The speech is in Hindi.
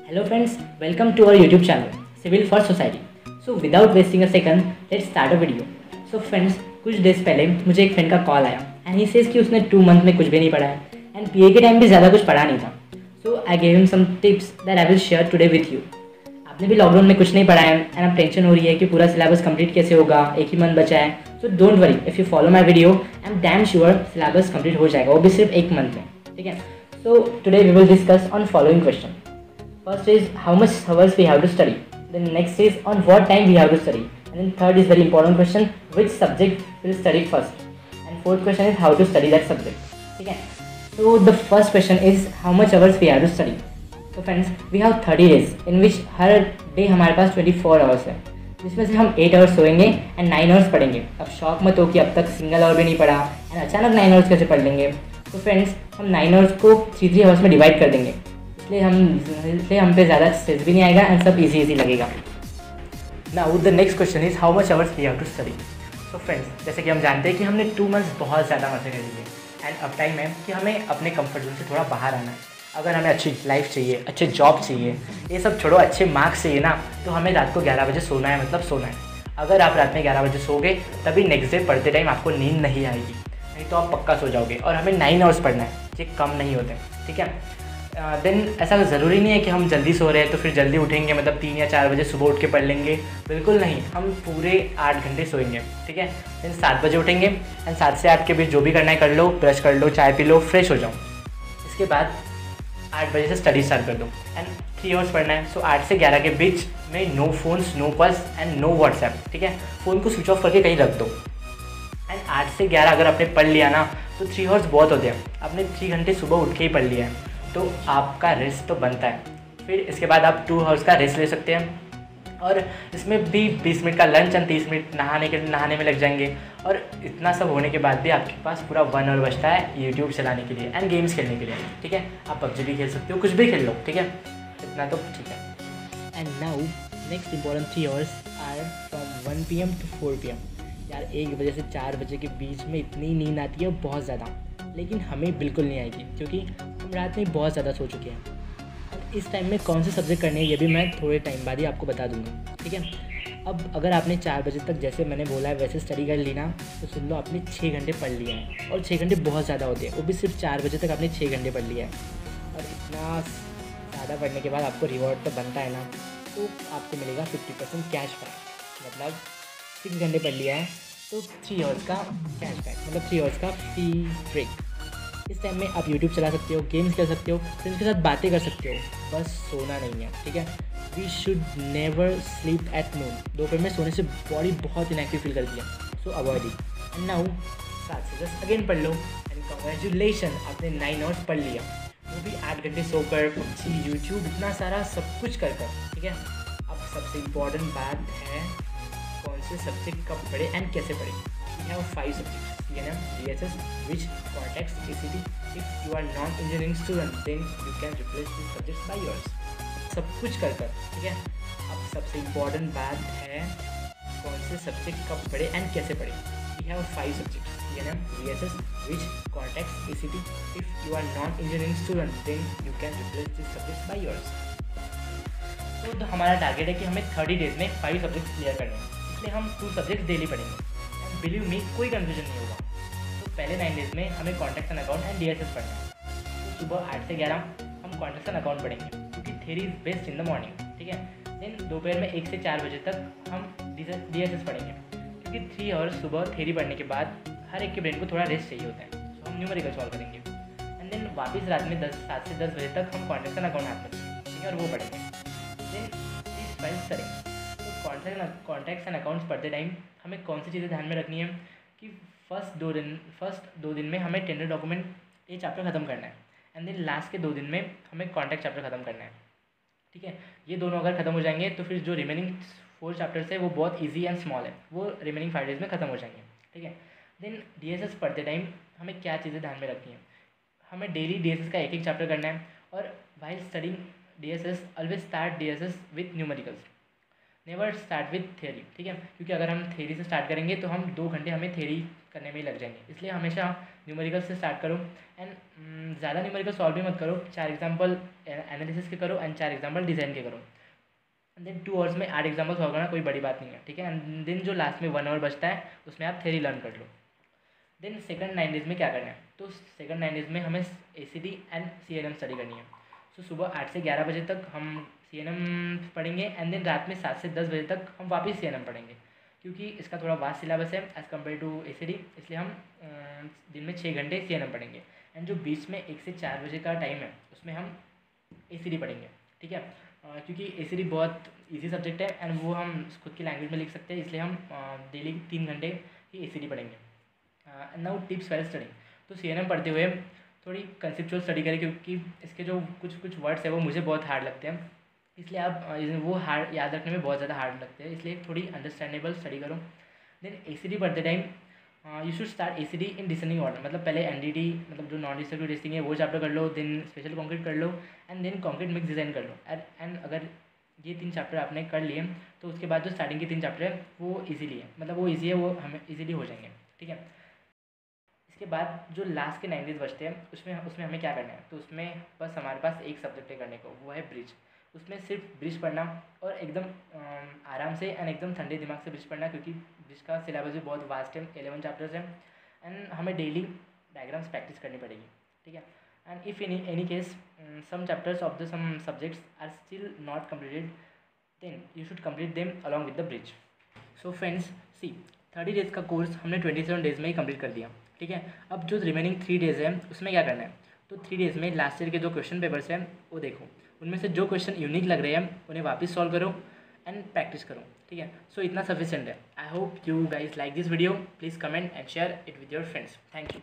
Hello friends, welcome to our YouTube channel Civil for Society. So without wasting a second, let's start a video. So friends, कुछ डेज पहले मुझे एक फ्रेंड का कॉल आया एंड ही सेज कि उसने 2 मंथ में कुछ भी नहीं पढ़ा है एंड पीए के टाइम भी ज़्यादा कुछ पढ़ा नहीं था. So I gave him some tips that I will share today with you. आपने भी लॉकडाउन में कुछ नहीं पढ़ा है एंड अब टेंशन हो रही है कि पूरा सिलेबस कंप्लीट कैसे होगा, एक ही मंथ बचा है. So don't worry, if you follow my video I am damn sure syllabus complete हो जाएगा, वो भी सिर्फ एक मंथ में. ठीक है. So today we will discuss on following question. First is how much hours we have to study. Then next is on what time we have to study. And then third is very important question, which subject we'll study first. And fourth question is how to study that subject. ठीक है. So the first question is how much hours we have to study. So friends, we have 30 days in which her day हमारे पास 24 hours है, जिसमें से हम 8 hours सोएंगे एंड 9 hours पढ़ेंगे. अब शौक मत हो कि अब तक सिंगल आवर भी नहीं पढ़ा एंड अचानक 9 hours कैसे पढ़ लेंगे. तो फ्रेंड्स, हम 9 hours को 3 hours में डिवाइड कर देंगे, इसलिए हम पे ज़्यादा स्ट्रेस भी नहीं आएगा एंड सब इजी लगेगा. Now the next question is how much hours we have to study. So friends, जैसे कि हम जानते हैं कि हमने 2 months बहुत ज़्यादा मजे कर लिए एंड अब टाइम है कि हमें अपने कंफर्ट जोन से थोड़ा बाहर आना है. अगर हमें अच्छी लाइफ चाहिए, अच्छे जॉब चाहिए, ये सब छोड़ो, अच्छे मार्क्स चाहिए ना, तो हमें रात को 11 बजे सोना है, मतलब सोना है. अगर आप रात में 11 बजे सोगे तभी नेक्स्ट डे पढ़ते टाइम आपको नींद नहीं आएगी, नहीं तो आप पक्का सो जाओगे. और हमें 9 hours पढ़ना है, ये कम नहीं होते. ठीक है. देन ऐसा ज़रूरी नहीं है कि हम जल्दी सो रहे हैं तो फिर जल्दी उठेंगे, मतलब 3 या 4 बजे सुबह उठ के पढ़ लेंगे. बिल्कुल नहीं, हम पूरे 8 घंटे सोएंगे. ठीक है. देन 7 बजे उठेंगे एंड 7 से 8 के बीच जो भी करना है कर लो, ब्रश कर लो, चाय पी लो, फ्रेश हो जाओ. इसके बाद 8 बजे से स्टडी स्टार्ट कर दो एंड 3 hours पढ़ना है. सो 8 से 11 के बीच में no phones, no calls and no WhatsApp. ठीक है. फ़ोन को स्विच ऑफ करके कहीं रख दो. एंड 8 से 11 अगर आपने पढ़ लिया ना तो 3 hours बहुत होते हैं. आपने 3 घंटे सुबह उठ के ही पढ़ लिया है तो आपका रेस्ट तो बनता है. फिर इसके बाद आप 2 hours का रेस्ट ले सकते हैं और इसमें भी 20 मिनट का लंच एंड 30 मिनट नहाने में लग जाएंगे. और इतना सब होने के बाद भी आपके पास पूरा 1 hour बचता है यूट्यूब चलाने के लिए एंड गेम्स खेलने के लिए. ठीक है. आप पबजी भी खेल सकते हो, कुछ भी खेल लो. ठीक है. इतना तो ठीक है. And now next important 3 hours are from 1 PM to 4 PM. यार 1 बजे से 4 बजे के बीच में इतनी नींद आती है बहुत ज़्यादा, लेकिन हमें बिल्कुल नहीं आएगी क्योंकि हम रात में बहुत ज़्यादा सो चुके हैं. और इस टाइम में कौन से सब्जेक्ट करने हैं ये भी मैं थोड़े टाइम बाद ही आपको बता दूंगा. ठीक है. अब अगर आपने 4 बजे तक जैसे मैंने बोला है वैसे स्टडी कर ली ना, तो सुन लो, आपने 6 घंटे पढ़ लिया है. और 6 घंटे बहुत ज़्यादा होते हैं, वो भी सिर्फ 4 बजे तक आपने 6 घंटे पढ़ लिया है. और इतना ज़्यादा पढ़ने के बाद आपको रिवॉर्ड तो बनता है ना, तो आपको मिलेगा 50% कैश बैक. मतलब 6 घंटे पढ़ लिया है तो 3 hours का कैश बैक, मतलब 3 hours का फ्री ब्रेक. इस टाइम में आप यूट्यूब चला सकते हो, गेम्स खेल सकते हो, फ्रेंड्स के साथ बातें कर सकते हो, बस सोना नहीं है. ठीक है. We should never sleep at noon. दोपहर में सोने से बॉडी बहुत इनएक्टिव फील करती है, सो अवॉइड इट. एंड नाउ 7 से 10 अगेन पढ़ लो एंड कॉन्ग्रेचुलेशन, आपने 9 hours पढ़ लिया, वो भी 8 घंटे सोकर, पबजी, यूट्यूब, इतना सारा सब कुछ कर. ठीक है. अब सबसे इम्पॉर्टेंट बात है कौन से सब्जेक्ट कब पढ़े एंड कैसे पढ़े. We have 5 subjects: CNM, DSS, which context, ACT. If you are non-engineering student, then you can replace these subjects by yours. सब कुछ कर. ठीक है. अब सबसे इम्पॉर्टेंट बात है कौन से सब्जेक्ट कब पढ़े एंड कैसे पढ़े. We have 5 subjects: CNM, DSS, which context, ACT. If you are non-engineering student, then you can replace these subjects by yours. तो हमारा टारगेट है कि हमें 30 days में 5 subjects क्लियर करने हैं, इसलिए हम 2 subjects डेली पढ़ेंगे. बिलीव मी, कोई कन्फ्यूजन नहीं होगा. तो पहले 9 days में हमें contact and account and DSS पढ़ना है. तो सुबह 8 से 11 हम कॉन्टेक्ट एंड अकाउंट पढ़ेंगे क्योंकि theory is best in the morning. ठीक है. देन दोपहर में 1 से 4 बजे तक हम DSS पढ़ेंगे क्योंकि 3 hours सुबह थ्योरी पढ़ने के बाद हर एक के ब्रेन को थोड़ा रेस्ट चाहिए होता है, तो हम न्यूमेरिकल सॉल्व करेंगे. एंड देन वापस रात में 7 से 10 बजे तक हम कॉन्टेक्ट एंड अकाउंट हाथ में रखेंगे. ठीक है. और वो पढ़ेंगे. देन प्लीज फाइल्स करेंगे. तो कॉन्टैक्ट्स एंड अकाउंट्स पढ़ते टाइम हमें कौन सी चीज़ें ध्यान में रखनी है कि फर्स्ट दो दिन में हमें टेंडर डॉक्यूमेंट ये चैप्टर ख़त्म करना है एंड देन लास्ट के 2 दिन में हमें कॉन्टैक्ट चैप्टर ख़त्म करना है. ठीक है. ये दोनों अगर ख़त्म हो जाएंगे तो फिर जो रिमेनिंग 4 चैप्टर्स है वो बहुत ईजी एंड स्मॉल है, वो रिमेनिंग 5 days में ख़त्म हो जाएंगे. ठीक है. देन DSS पढ़ते टाइम हमें क्या चीज़ें ध्यान में रखनी है. हमें डेली DSS का एक चैप्टर करना है और while studying DSS always start DSS with numericals. Never start with theory, ठीक है, क्योंकि अगर हम थ्योरी से स्टार्ट करेंगे तो हम 2 घंटे हमें थ्योरी करने में ही लग जाएंगे। इसलिए हमेशा न्यूमेरिकल से स्टार्ट करो एंड ज़्यादा न्यूमेरिकल सॉल्व भी मत करो, 4 एग्जाम्पल एनालिसिस के करो एंड 4 एग्जाम्पल डिज़ाइन के करो। देन 2 आवर्स में 8 एग्जाम्पल सॉल्व करना कोई बड़ी बात नहीं है, ठीक है। एंड देन जो लास्ट में 1 आवर बचता है उसमें आप थ्योरी लर्न कर लो। देन सेकंड 9 डेज़ में क्या करना है, तो सेकंड 9 डेज़ में हमें ACD एंड CNM स्टडी करनी है। सो सुबह 8 से 11 बजे तक हम CNM पढ़ेंगे एंड देन रात में 7 से 10 बजे तक हम वापस CNM पढ़ेंगे, क्योंकि इसका थोड़ा वास्ट सिलेबस है एज़ कम्पेयर टू ACD, इसलिए हम दिन में 6 घंटे CNM पढ़ेंगे एंड जो बीच में 1 से 4 बजे का टाइम है उसमें हम ACD पढ़ेंगे, ठीक है। क्योंकि ACD बहुत इजी सब्जेक्ट है एंड वो हम खुद की लैंग्वेज में लिख सकते हैं, इसलिए हम डेली 3 घंटे ही ACD पढ़ेंगे। नाउ टिप्स वेल स्टडी, तो CNM पढ़ते हुए थोड़ी कंसेप्चुअल स्टडी करें, क्योंकि इसके जो कुछ वर्ड्स है वो मुझे बहुत हार्ड लगते हैं, इसलिए आप वो हार्ड याद रखने में बहुत ज़्यादा हार्ड लगते हैं, इसलिए थोड़ी अंडरस्टैंडेबल स्टडी करो। देन ACD पढ़ते time you should start ACD in descending order, मतलब पहले NDT मतलब जो नॉन डिस्ट्रक्टिव टेस्टिंग है वो चैप्टर कर लो, देन स्पेशल कॉन्क्रीट कर लो and then concrete mix design कर लो। एंड अगर ये 3 चैप्टर आपने कर लिए तो उसके बाद जो स्टार्टिंग के 3 चैप्टर है वो ईजिली है, मतलब वो ईजी है, वो हमें ईजिली हो जाएंगे, ठीक है। इसके बाद जो लास्ट के 9 डेज बचते हैं उसमें हमें क्या करना है, तो उसमें बस हमारे पास एक सब्जेक्ट है करने को, वो है ब्रिज। उसमें सिर्फ ब्रिज पढ़ना और एकदम आराम से एंड एकदम ठंडे दिमाग से ब्रिज पढ़ना, क्योंकि ब्रिज का सिलेबस भी बहुत वास्ट है, 11 चैप्टर्स हैं एंड हमें डेली डायग्राम्स प्रैक्टिस करनी पड़ेगी, ठीक है। And if in any case some chapters of the some subjects are still not completed then you should complete them along with the bridge. So friends see 30 days का कोर्स हमने 27 डेज़ में ही कंप्लीट कर दिया, ठीक है। अब जो रिमेनिंग 3 डेज़ है उसमें क्या करना है, तो 3 डेज़ में लास्ट ईयर के जो क्वेश्चन पेपर्स हैं वो देखो, उनमें से जो क्वेश्चन यूनिक लग रहे हैं उन्हें वापस सॉल्व करो एंड प्रैक्टिस करो, ठीक है। सो इतना सफिशिएंट है। I hope you guys like this video, please comment and share it with your friends. Thank you.